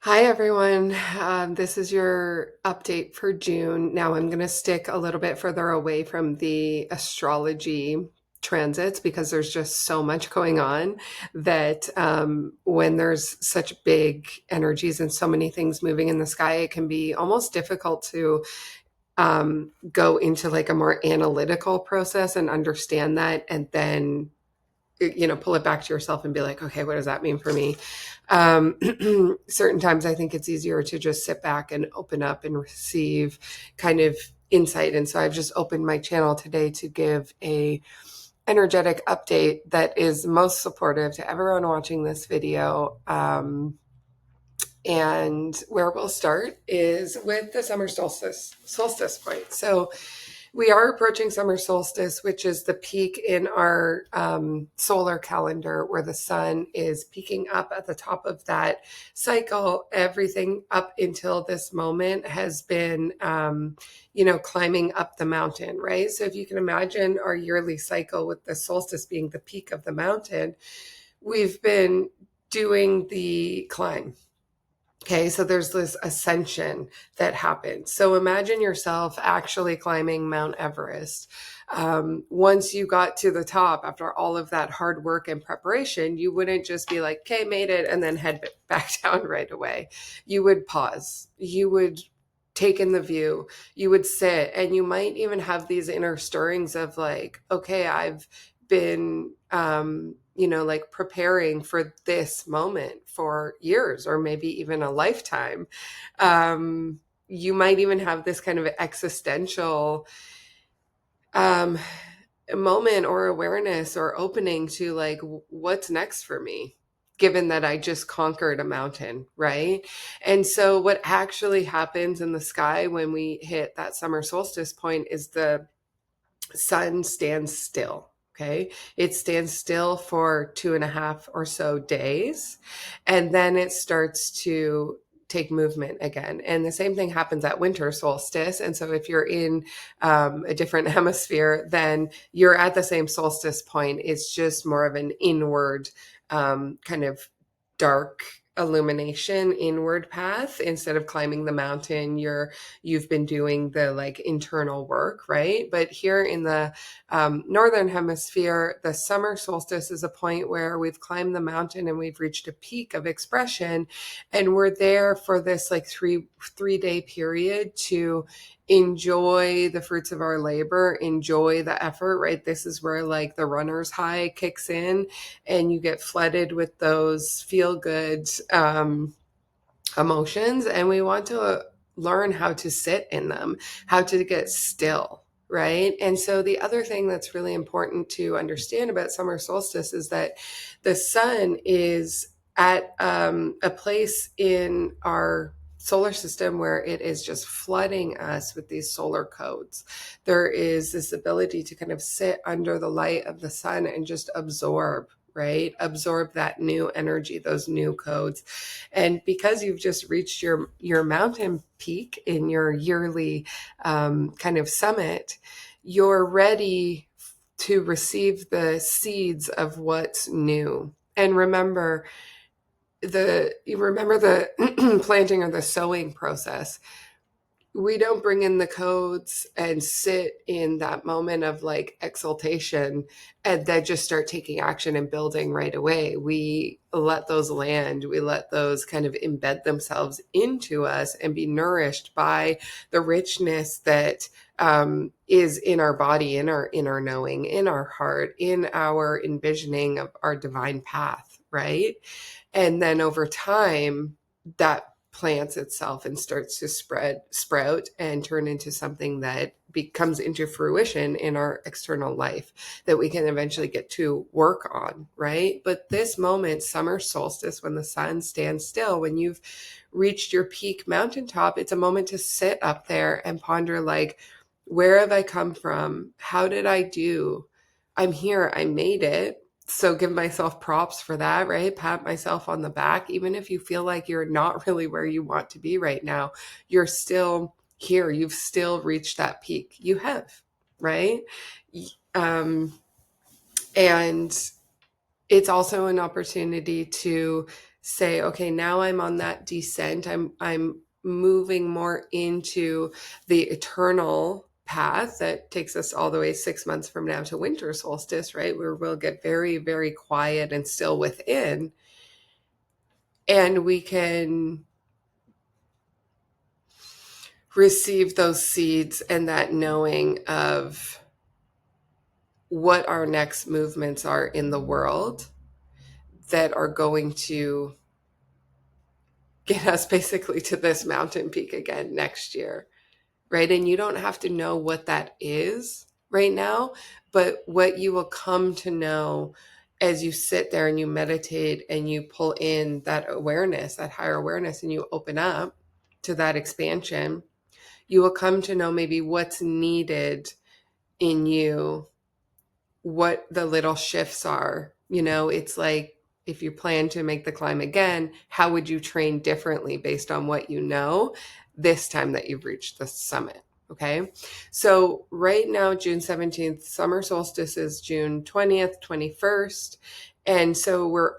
Hi, everyone. This is your update for June. Now, I'm going to stick a little bit further away from the astrology transits because there's just so much going on that when there's such big energies and so many things moving in the sky, it can be almost difficult to go into like a more analytical process and understand that and then pull it back to yourself and be like, okay, what does that mean for me? Certain times I think it's easier to just sit back and open up and receive kind of insight. And so I've just opened my channel today to give a energetic update that is most supportive to everyone watching this video. And where we'll start is with the summer solstice point. So we are approaching summer solstice, which is the peak in our solar calendar where the sun is peaking up at the top of that cycle. Everything up until this moment has been, climbing up the mountain, right? So if you can imagine our yearly cycle with the solstice being the peak of the mountain, we've been doing the climb. Okay, so there's this ascension that happens. So imagine yourself actually climbing Mount Everest. Once you got to the top after all of that hard work and preparation, you wouldn't just be like, okay, made it, and then head back down right away. You would pause. You would take in the view. You would sit, and you might even have these inner stirrings of like, okay, I've been like preparing for this moment for years or maybe even a lifetime. You might even have this kind of existential um, moment or awareness or opening to like, what's next for me? Given that I just conquered a mountain, right? And so, what actually happens in the sky when we hit that summer solstice point is the sun stands still. Okay. It stands still for 2.5 or so days. And then it starts to take movement again. And the same thing happens at winter solstice. And so if you're in a different hemisphere, then you're at the same solstice point. It's just more of an inward kind of dark illumination inward path. Instead of climbing the mountain, you've been doing the like internal work, right? But here in the northern hemisphere, the summer solstice is a point where we've climbed the mountain and we've reached a peak of expression, and we're there for this like three-day period to enjoy the fruits of our labor, enjoy the effort, right? This is where like the runner's high kicks in and you get flooded with those feel good emotions. And we want to learn how to sit in them, how to get still, right? And so the other thing that's really important to understand about summer solstice is that the sun is at a place in our solar system where it is just flooding us with these solar codes. There is this ability to kind of sit under the light of the sun and just absorb, right? Absorb that new energy, those new codes. And because you've just reached your mountain peak in your yearly kind of summit, you're ready to receive the seeds of what's new. And remember the planting or the sowing process. We don't bring in the codes and sit in that moment of like exaltation and then just start taking action and building right away. We let those land, we let those kind of embed themselves into us and be nourished by the richness that is in our body, in our inner knowing, in our heart, in our envisioning of our divine path, right? And then over time, that plants itself and starts to sprout and turn into something that comes into fruition in our external life that we can eventually get to work on, right? But this moment, summer solstice, when the sun stands still, when you've reached your peak mountaintop, it's a moment to sit up there and ponder like, where have I come from? How did I do? I'm here. I made it. So give myself props for that, right? Pat myself on the back. Even if you feel like you're not really where you want to be right now, you're still here. You've still reached that peak. You have, right? Um, and it's also an opportunity to say, okay, now I'm on that descent. I'm moving more into the eternal path that takes us all the way 6 months from now to winter solstice, right? Where we'll get very, very quiet and still within. And we can receive those seeds and that knowing of what our next movements are in the world that are going to get us basically to this mountain peak again next year, right? And you don't have to know what that is right now, but what you will come to know as you sit there and you meditate and you pull in that awareness, that higher awareness, and you open up to that expansion, you will come to know maybe what's needed in you, what the little shifts are. It's like, if you plan to make the climb again, how would you train differently based on what you know this time that you've reached the summit? Okay. So right now, June 17th, summer solstice is June 20th, 21st. And so we're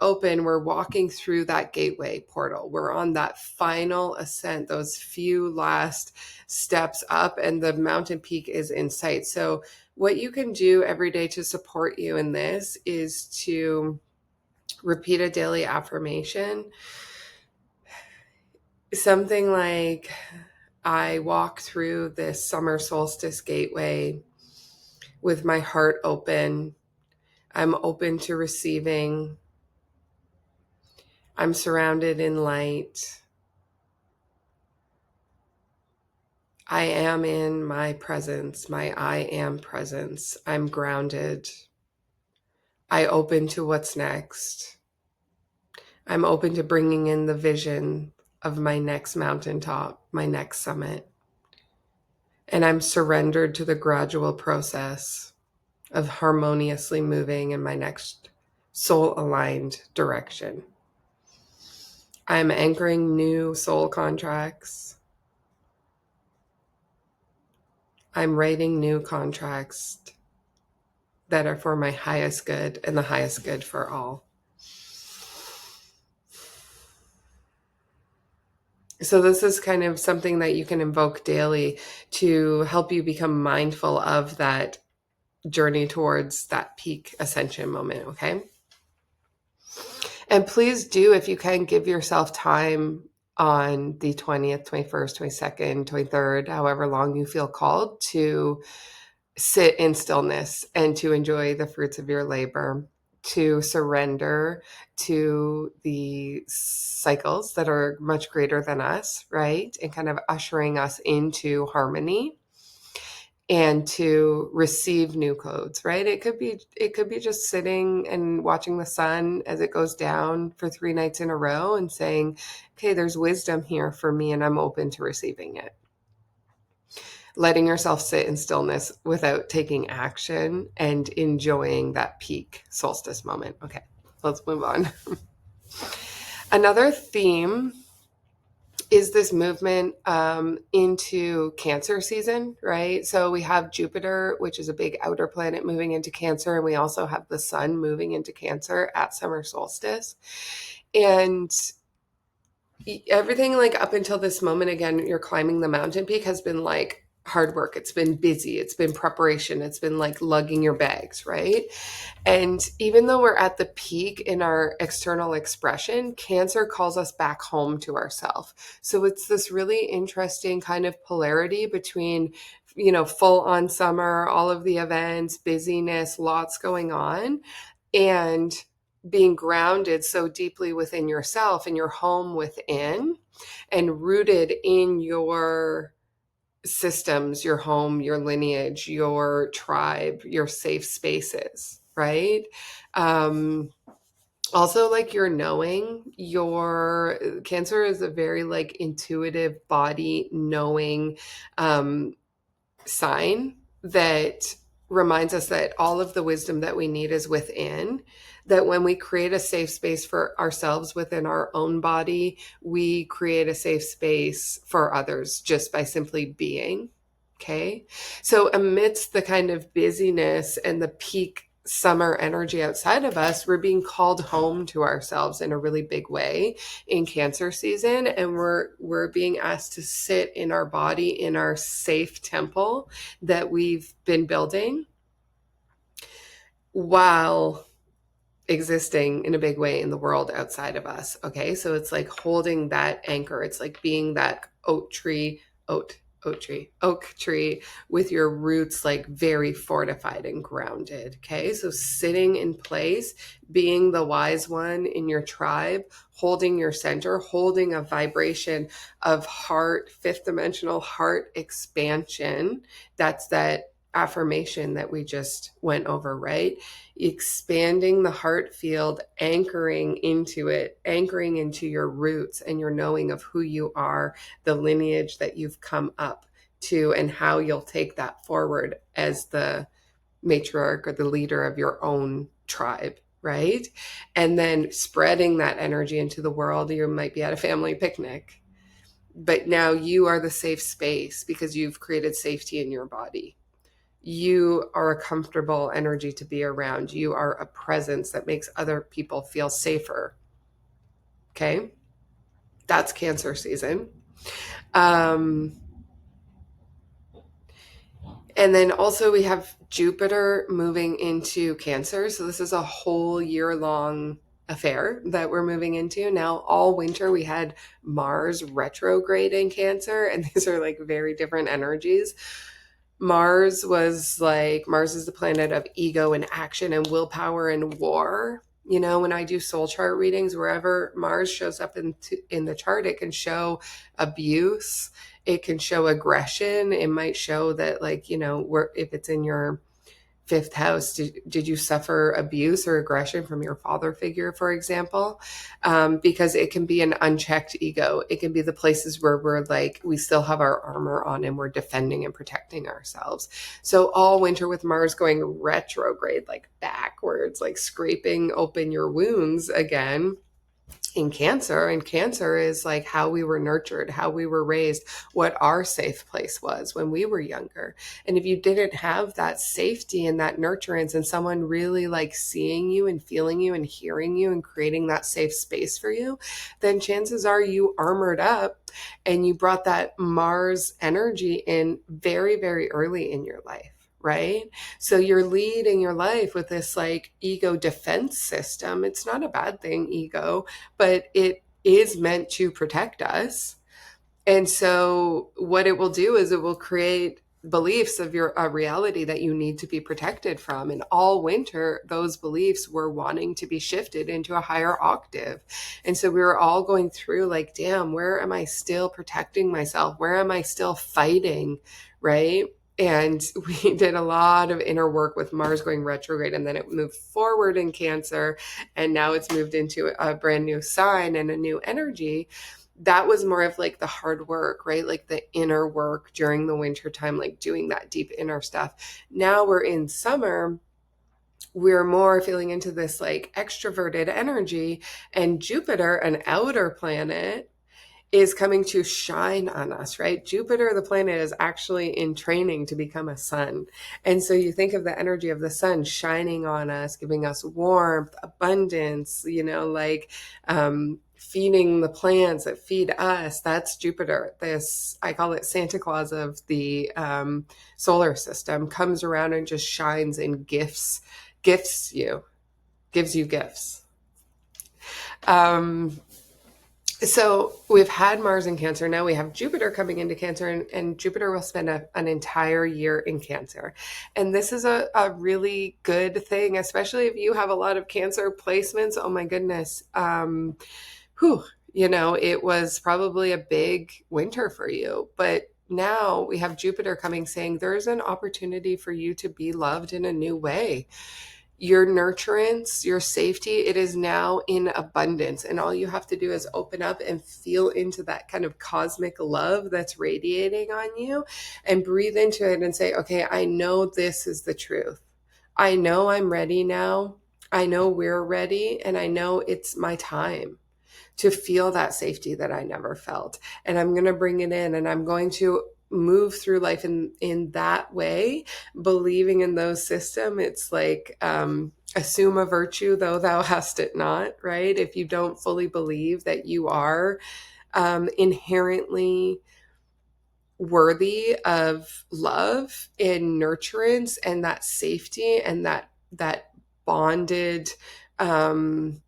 walking through that gateway portal. We're on that final ascent, those few last steps up, and the mountain peak is in sight. So what you can do every day to support you in this is to repeat a daily affirmation. Something like, I walk through this summer solstice gateway with my heart open. I'm open to receiving. I'm surrounded in light. I am in my presence, my I am presence. I'm grounded. I open to what's next. I'm open to bringing in the vision of my next mountaintop, my next summit. And I'm surrendered to the gradual process of harmoniously moving in my next soul-aligned direction. I'm anchoring new soul contracts. I'm writing new contracts that are for my highest good and the highest good for all. So this is kind of something that you can invoke daily to help you become mindful of that journey towards that peak ascension moment, okay? And please do, if you can, give yourself time on the 20th, 21st, 22nd, 23rd, however long you feel called, to sit in stillness and to enjoy the fruits of your labor, to surrender to the cycles that are much greater than us, right? And kind of ushering us into harmony, and to receive new codes, right? It could be just sitting and watching the sun as it goes down for 3 nights in a row and saying, okay, there's wisdom here for me and I'm open to receiving it. Letting yourself sit in stillness without taking action and enjoying that peak solstice moment. Okay, let's move on. Another theme is this movement into Cancer season, right? So we have Jupiter, which is a big outer planet, moving into Cancer, and we also have the sun moving into Cancer at summer solstice. And everything like up until this moment, again, you're climbing the mountain peak, has been like hard work. It's been busy. It's been preparation. It's been like lugging your bags, right? And even though we're at the peak in our external expression, Cancer calls us back home to ourselves. So it's this really interesting kind of polarity between, full on summer, all of the events, busyness, lots going on, and being grounded so deeply within yourself and your home within, and rooted in your systems, your home, your lineage, your tribe, your safe spaces, right? Also, like, your knowing, your Cancer is a very like intuitive body knowing sign that reminds us that all of the wisdom that we need is within, that when we create a safe space for ourselves within our own body, we create a safe space for others just by simply being. Okay. So amidst the kind of busyness and the peak summer energy outside of us, we're being called home to ourselves in a really big way in Cancer season. And we're being asked to sit in our body, in our safe temple that we've been building, while existing in a big way in the world outside of us. Okay. So it's like holding that anchor. It's like being that oak tree with your roots like very fortified and grounded. Okay. So sitting in place, being the wise one in your tribe, holding your center, holding a vibration of heart, fifth dimensional heart expansion. That's that affirmation that we just went over, right? Expanding the heart field, anchoring into it, anchoring into your roots and your knowing of who you are, the lineage that you've come up to, and how you'll take that forward as the matriarch or the leader of your own tribe, right? And then spreading that energy into the world. You might be at a family picnic, but now you are the safe space because you've created safety in your body. You are a comfortable energy to be around. You are a presence that makes other people feel safer. Okay. That's Cancer season. And then also we have Jupiter moving into Cancer. So this is a whole year long affair that we're moving into. Now, all winter we had Mars retrograde in Cancer, and these are like very different energies. Mars is the planet of ego and action and willpower and war. You know, when I do soul chart readings, wherever Mars shows up in the chart, it can show abuse. It can show aggression. It might show that, like, you know, if it's in your fifth house, did you suffer abuse or aggression from your father figure, for example? Because it can be an unchecked ego. It can be the places where we're like, we still have our armor on and we're defending and protecting ourselves. So all winter with Mars going retrograde, like backwards, like scraping open your wounds again in Cancer. And Cancer is like how we were nurtured, how we were raised, what our safe place was when we were younger. And if you didn't have that safety and that nurturance and someone really like seeing you and feeling you and hearing you and creating that safe space for you, then chances are you armored up and you brought that Mars energy in very, very early in your life. Right? So you're leading your life with this like ego defense system. It's not a bad thing, ego, but it is meant to protect us. And so what it will do is it will create beliefs of a reality that you need to be protected from. And all winter, those beliefs were wanting to be shifted into a higher octave. And so we were all going through like, damn, where am I still protecting myself? Where am I still fighting? Right? And we did a lot of inner work with Mars going retrograde, and then it moved forward in Cancer, and now it's moved into a brand new sign and a new energy. That was more of like the hard work, right? Like the inner work during the winter time, like doing that deep inner stuff. Now we're in summer. We're more feeling into this like extroverted energy, and Jupiter, an outer planet, is coming to shine on us, right? Jupiter, the planet, is actually in training to become a sun. And so you think of the energy of the sun shining on us, giving us warmth, abundance, you know, like feeding the plants that feed us. That's Jupiter. This, I call it Santa Claus of the solar system, comes around and just shines and gives you gifts. So we've had Mars in Cancer. Now we have Jupiter coming into Cancer, and Jupiter will spend an entire year in Cancer. And this is a really good thing, especially if you have a lot of Cancer placements. Oh my goodness. You know, it was probably a big winter for you, but now we have Jupiter coming saying there's an opportunity for you to be loved in a new way. Your nurturance, your safety, it is now in abundance. And all you have to do is open up and feel into that kind of cosmic love that's radiating on you and breathe into it and say, okay, I know this is the truth. I know I'm ready now. I know we're ready. And I know it's my time to feel that safety that I never felt. And I'm going to bring it in, and I'm going to move through life in that way, believing in those systems. It's like, assume a virtue though thou hast it not, right? If you don't fully believe that you are inherently worthy of love and nurturance and that safety and that bonded, um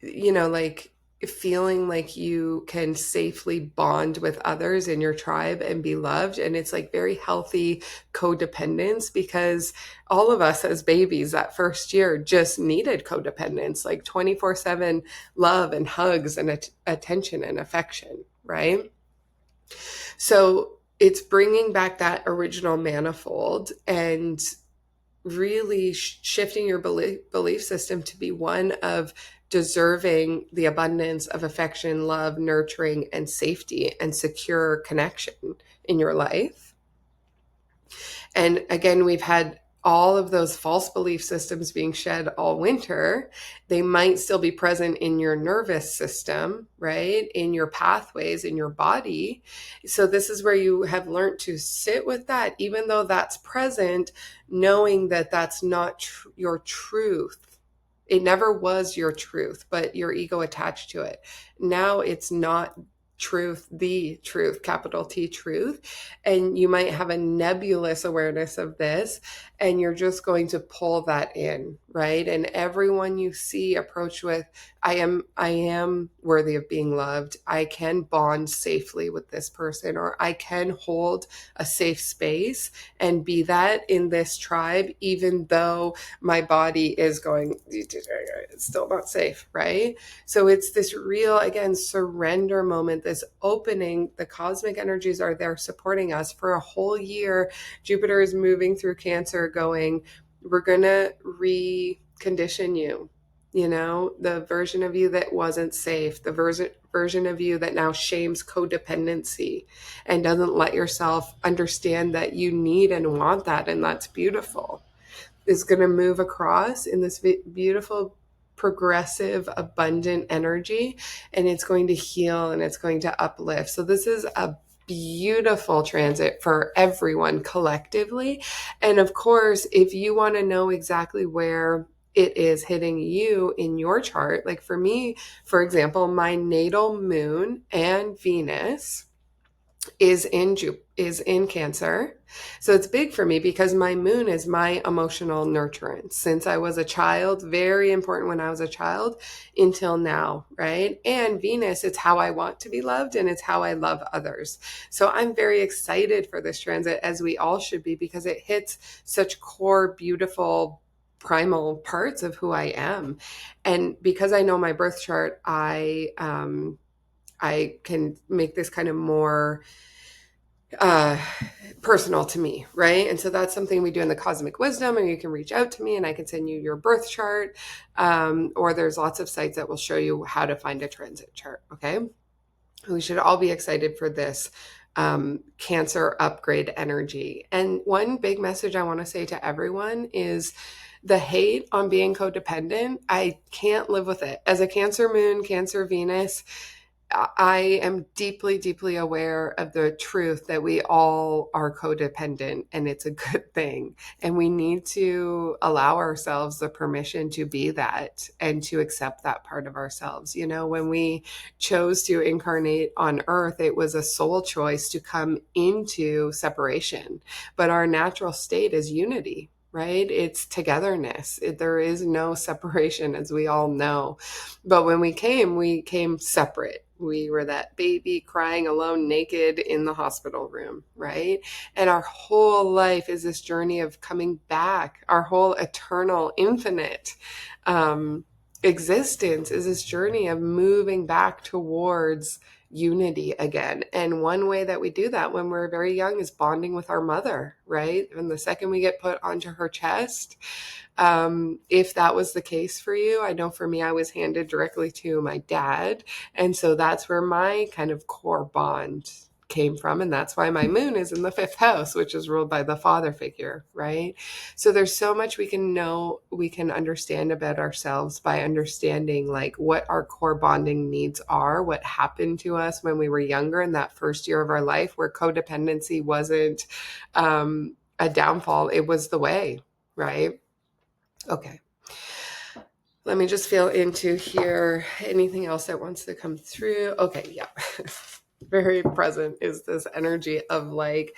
like feeling like you can safely bond with others in your tribe and be loved. And it's like very healthy codependence, because all of us as babies that first year just needed codependence, like 24/7 love and hugs and attention and affection, right? So it's bringing back that original manifold and really shifting your belief system to be one of deserving the abundance of affection, love, nurturing, and safety and secure connection in your life. And again, we've had all of those false belief systems being shed all winter. They might still be present in your nervous system, right? In your pathways, in your body. So this is where you have learned to sit with that, even though that's present, knowing that that's not your truth. It never was your truth, but your ego attached to it. Now it's not truth, the truth, capital T truth. And you might have a nebulous awareness of this, and you're just going to pull that in, right? And everyone you see approach with, I am worthy of being loved. I can bond safely with this person, or I can hold a safe space and be that in this tribe, even though my body is going, it's still not safe, right? So it's this real, again, surrender moment, this opening. The cosmic energies are there supporting us for a whole year. Jupiter is moving through Cancer going, we're going to recondition you. The version of you that wasn't safe, the version of you that now shames codependency and doesn't let yourself understand that you need and want that, and that's beautiful, is going to move across in this beautiful, progressive, abundant energy, and it's going to heal and it's going to uplift. So this is a beautiful transit for everyone collectively. And of course, if you want to know exactly where it is hitting you in your chart, like for me, for example, my natal moon and Venus is in Cancer. So it's big for me because my moon is my emotional nurturance since I was a child, very important when I was a child until now, right? And Venus, it's how I want to be loved and it's how I love others. So I'm very excited for this transit, as we all should be, because it hits such core, beautiful, primal parts of who I am. And because I know my birth chart, I can make this kind of more personal to me, right? And so that's something we do in the Cosmic Wisdom, and you can reach out to me and I can send you your birth chart, or there's lots of sites that will show you how to find a transit chart, okay? We should all be excited for this Cancer upgrade energy. And one big message I want to say to everyone is the hate on being codependent. I can't live with it. As a Cancer moon, Cancer Venus, I am deeply, deeply aware of the truth that we all are codependent, and it's a good thing. And we need to allow ourselves the permission to be that and to accept that part of ourselves. When we chose to incarnate on Earth, it was a soul choice to come into separation, but our natural state is unity. Right? It's togetherness. There is no separation, as we all know. But when we came separate. We were that baby crying alone, naked in the hospital room, right? And our whole life is this journey of coming back. Our whole eternal, infinite existence is this journey of moving back towards unity again. And one way that we do that when we're very young is bonding with our mother, right? And the second we get put onto her chest, if that was the case for you, I know for me, I was handed directly to my dad. And so that's where my kind of core bond came from. And that's why my moon is in the 5th house, which is ruled by the father figure, right? So there's so much we can know, we can understand about ourselves by understanding like what our core bonding needs are, what happened to us when we were younger in that first year of our life, where codependency wasn't a downfall, it was the way, right? Okay. Let me just feel into here. Anything else that wants to come through? Okay, yeah. Very present is this energy of like,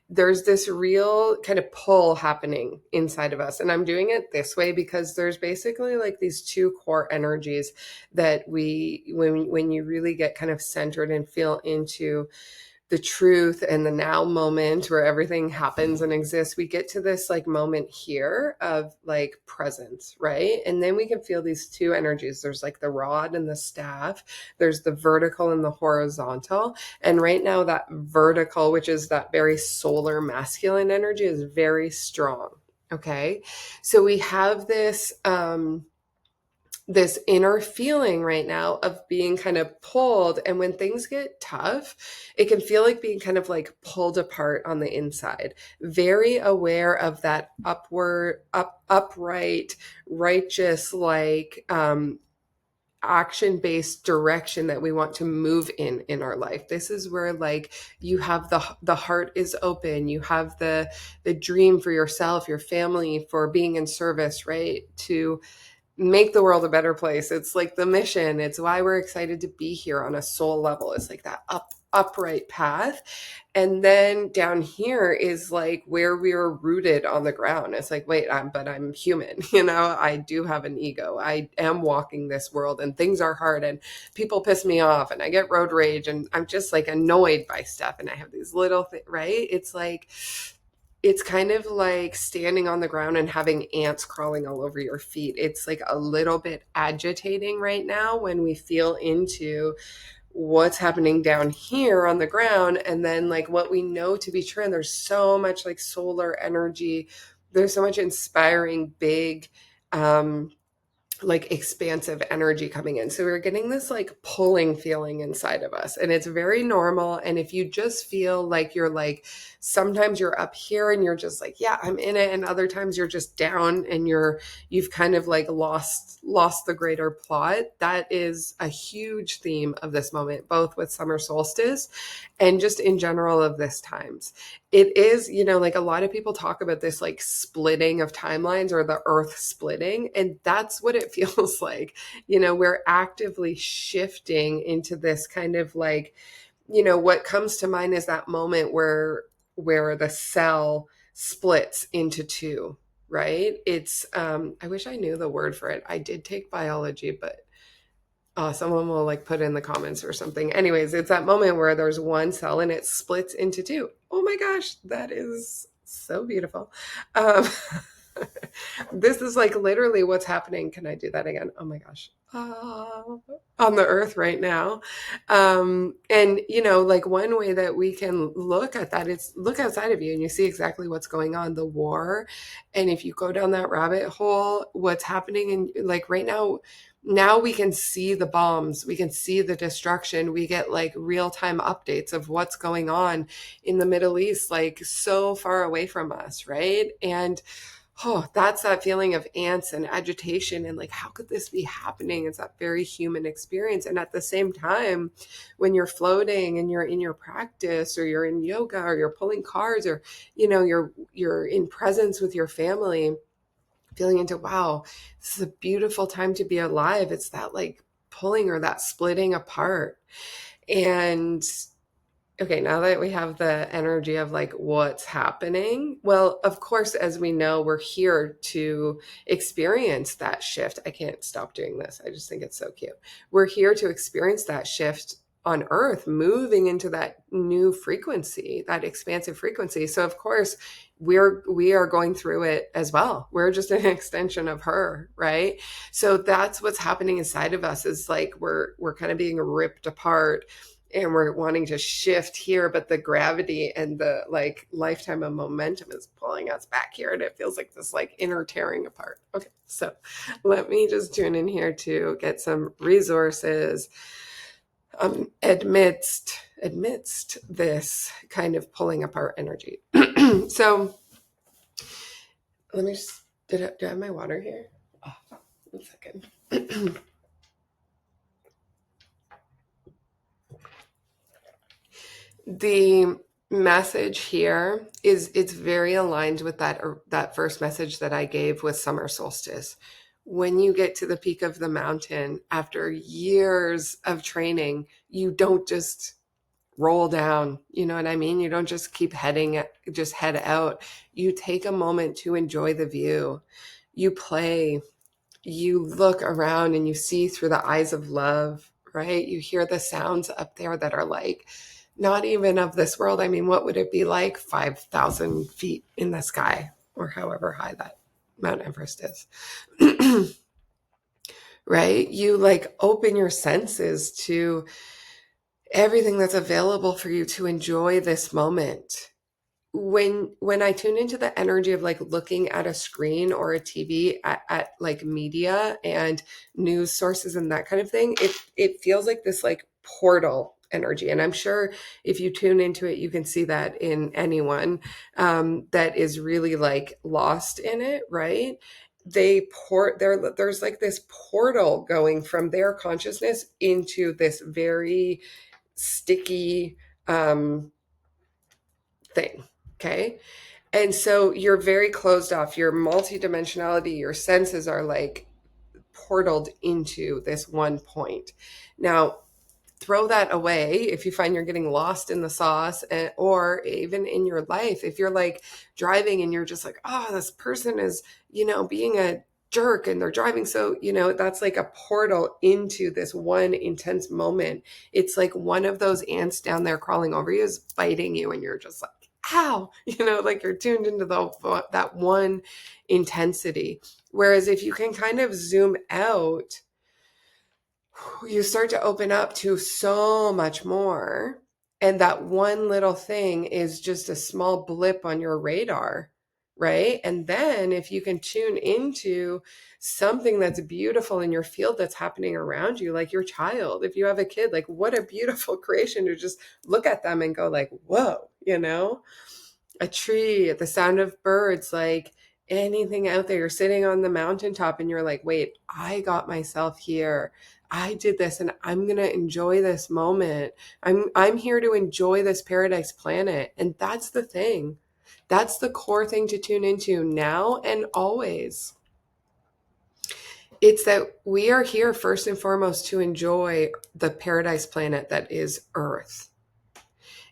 there's this real kind of pull happening inside of us. And I'm doing it this way because there's basically like these two core energies that when you really get kind of centered and feel into the truth and the now moment where everything happens and exists, we get to this like moment here of like presence, right? And then we can feel these two energies. There's like the rod and the staff. There's the vertical and the horizontal. And right now that vertical, which is that very solar masculine energy, is very strong. Okay. So we have this inner feeling right now of being kind of pulled. And when things get tough, it can feel like being kind of like pulled apart on the inside. Very aware of that upright, righteous, like, action-based direction that we want to move in our life. This is where like you have the heart is open, you have the dream for yourself, your family, for being in service, right? To make the world a better place. It's like the mission. It's why we're excited to be here on a soul level. It's like that upright path. And then down here is like where we are rooted on the ground. It's like, wait, but I'm human. You know, I do have an ego. I am walking this world and things are hard and people piss me off and I get road rage and I'm just like annoyed by stuff. And I have these little things, right? It's like, it's kind of like standing on the ground and having ants crawling all over your feet. It's like a little bit agitating right now when we feel into what's happening down here on the ground and then like what we know to be true. And there's so much like solar energy. There's so much inspiring, big, like expansive energy coming in. So we're getting this like pulling feeling inside of us and it's very normal. And if you just feel like you're like, sometimes you're up here and you're just like, yeah, I'm in it. And other times you're just down and you've kind of like lost the greater plot. That is a huge theme of this moment, both with summer solstice and just in general of this times. It is, you know, like a lot of people talk about this like splitting of timelines or the earth splitting. And that's what it feels like. You know, we're actively shifting into this kind of like, you know, what comes to mind is that moment where the cell splits into two, right? It's, I wish I knew the word for it. I did take biology, but someone will like put in the comments or something. Anyways, it's that moment where there's one cell and it splits into two. Oh my gosh, that is so beautiful. This is like literally what's happening. Can I do that again? Oh my gosh. On the earth right now. And you know, like one way that we can look at that is look outside of you and you see exactly what's going on, the war. And if you go down that rabbit hole, what's happening and like right now we can see the bombs, we can see the destruction, we get like real-time updates of what's going on in the Middle East, like so far away from us, right? And that's that feeling of ants and agitation and like, how could this be happening? It's that very human experience. And at the same time, when you're floating and you're in your practice or you're in yoga or you're pulling cards or, you know, you're in presence with your family, feeling into, wow, this is a beautiful time to be alive. It's that like pulling or that splitting apart. And okay, now that we have the energy of like what's happening, well, of course, as we know, we're here to experience that shift. I can't stop doing this. I just think it's so cute. We're here to experience that shift on earth, moving into that new frequency, that expansive frequency. So of course, we are going through it as well. We're just an extension of her, right? So that's what's happening inside of us is like we're kind of being ripped apart and we're wanting to shift here, but the gravity and the like lifetime of momentum is pulling us back here. And it feels like this like inner tearing apart. Okay. So let me just tune in here to get some resources. amidst this kind of pulling up our energy. So let me just, do I have my water here? Oh, 1 second. The message here is, it's very aligned with that first message that I gave with summer solstice. When you get to the peak of the mountain after years of training, you don't just roll down. You know what I mean? You don't just keep just head out. You take a moment to enjoy the view. You play, you look around and you see through the eyes of love, right? You hear the sounds up there that are like not even of this world. I mean, what would it be like 5,000 feet in the sky, or however high that Mount Everest is? Right? You like open your senses to everything that's available for you to enjoy this moment. When I tune into the energy of like looking at a screen or a TV at like media and news sources and that kind of thing, it feels like this like portal energy. And I'm sure if you tune into it, you can see that in anyone that is really like lost in it, right? There's like this portal going from their consciousness into this very sticky thing. Okay. And so you're very closed off. Your multidimensionality, your senses are like portaled into this one point. Now, throw that away if you find you're getting lost in the sauce, or even in your life. If you're like driving and you're just like, oh, this person is, being a jerk and they're driving. So, that's like a portal into this one intense moment. It's like one of those ants down there crawling over you is biting you and you're just like, ow, like you're tuned into that one intensity. Whereas if you can kind of zoom out, you start to open up to so much more. And that one little thing is just a small blip on your radar, right? And then if you can tune into something that's beautiful in your field that's happening around you, like your child, if you have a kid, like what a beautiful creation to just look at them and go like, whoa, a tree, the sound of birds, like anything out there. You're sitting on the mountaintop and you're like, wait, I got myself here. I did this and I'm going to enjoy this moment. I'm here to enjoy this paradise planet. And that's the thing. That's the core thing to tune into now and always. It's that we are here first and foremost to enjoy the paradise planet that is Earth.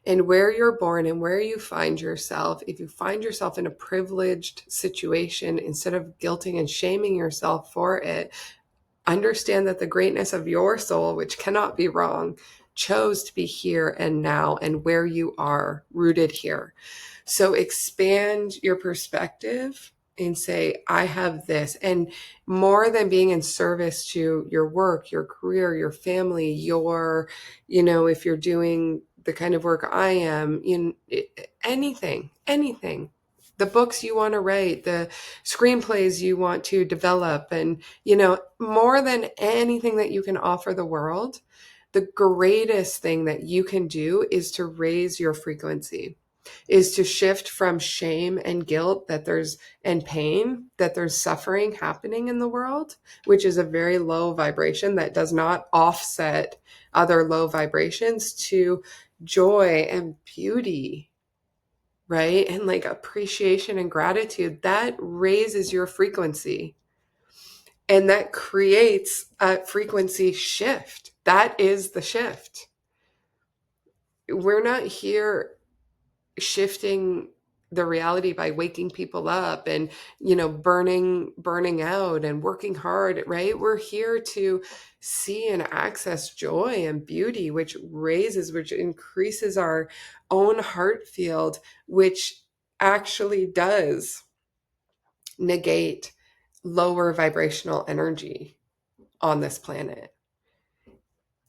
And where you're born and where you find yourself, if you find yourself in a privileged situation, instead of guilting and shaming yourself for it, understand that the greatness of your soul, which cannot be wrong, chose to be here and now and where you are rooted here. So expand your perspective and say, I have this. And more than being in service to your work, your career, your family, if you're doing the kind of work I am, anything, the books you want to write, the screenplays you want to develop, and, more than anything that you can offer the world, the greatest thing that you can do is to raise your frequency, is to shift from shame and guilt and pain, that there's suffering happening in the world, which is a very low vibration that does not offset other low vibrations, to joy and beauty, right? And like appreciation and gratitude, that raises your frequency. And that creates a frequency shift. That is the shift. We're not here shifting the reality by waking people up and, burning out and working hard, right? We're here to see and access joy and beauty, which increases our own heart field, which actually does negate lower vibrational energy on this planet.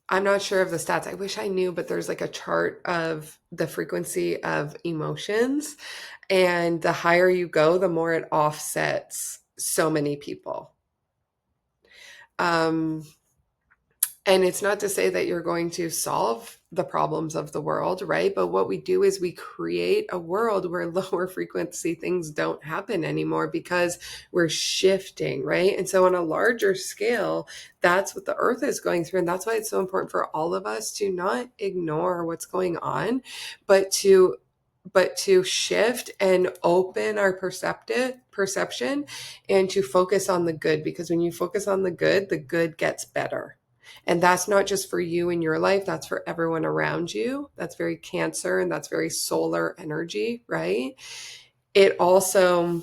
I'm not sure of the stats. I wish I knew, but there's like a chart of the frequency of emotions. And the higher you go, the more it offsets so many people. And it's not to say that you're going to solve the problems of the world, right? But what we do is we create a world where lower frequency things don't happen anymore because we're shifting, right? And so on a larger scale, that's what the earth is going through. And that's why it's so important for all of us to not ignore what's going on, but to shift and open our perception and to focus on the good, because when you focus on the good gets better. And that's not just for you in your life, that's for everyone around you. That's very Cancer and that's very solar energy, right? It also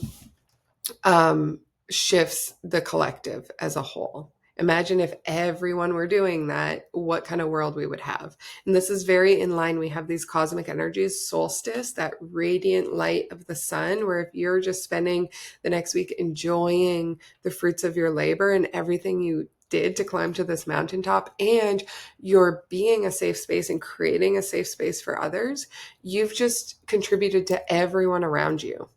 shifts the collective as a whole. Imagine if everyone were doing that, what kind of world we would have. And this is very in line. We have these cosmic energies, solstice, that radiant light of the sun, where if you're just spending the next week enjoying the fruits of your labor and everything you did to climb to this mountaintop, and you're being a safe space and creating a safe space for others, you've just contributed to everyone around you.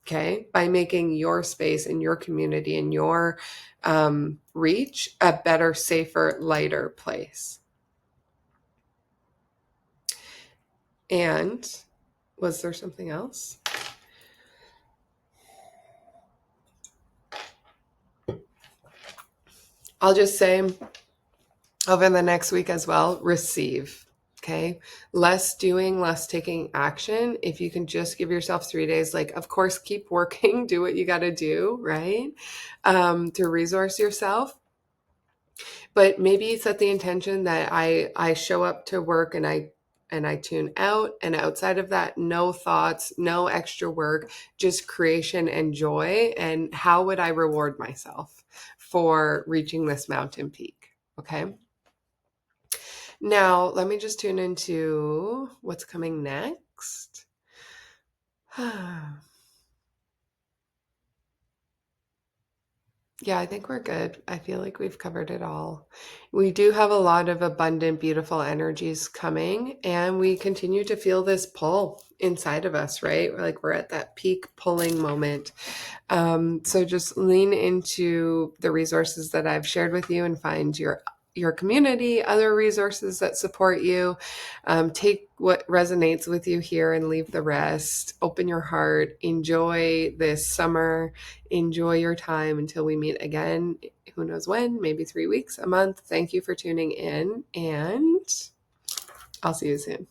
Okay, by making your space and your community and your reach a better, safer, lighter place. And was there something else? I'll just say over the next week as well, receive. Okay. Less doing, less taking action. If you can just give yourself 3 days, like, of course, keep working, do what you got to do, right? To resource yourself. But maybe set the intention that I show up to work and I tune out, and outside of that, no thoughts, no extra work, just creation and joy. And how would I reward myself for reaching this mountain peak? Okay. Now, let me just tune into what's coming next. Yeah, I think we're good. I feel like we've covered it all. We do have a lot of abundant, beautiful energies coming, and we continue to feel this pull inside of us, right? Like we're at that peak pulling moment. So just lean into the resources that I've shared with you and find your community, other resources that support you. Take what resonates with you here and leave the rest. Open your heart. Enjoy this summer. Enjoy your time until we meet again. Who knows when? Maybe 3 weeks, a month. Thank you for tuning in, and I'll see you soon.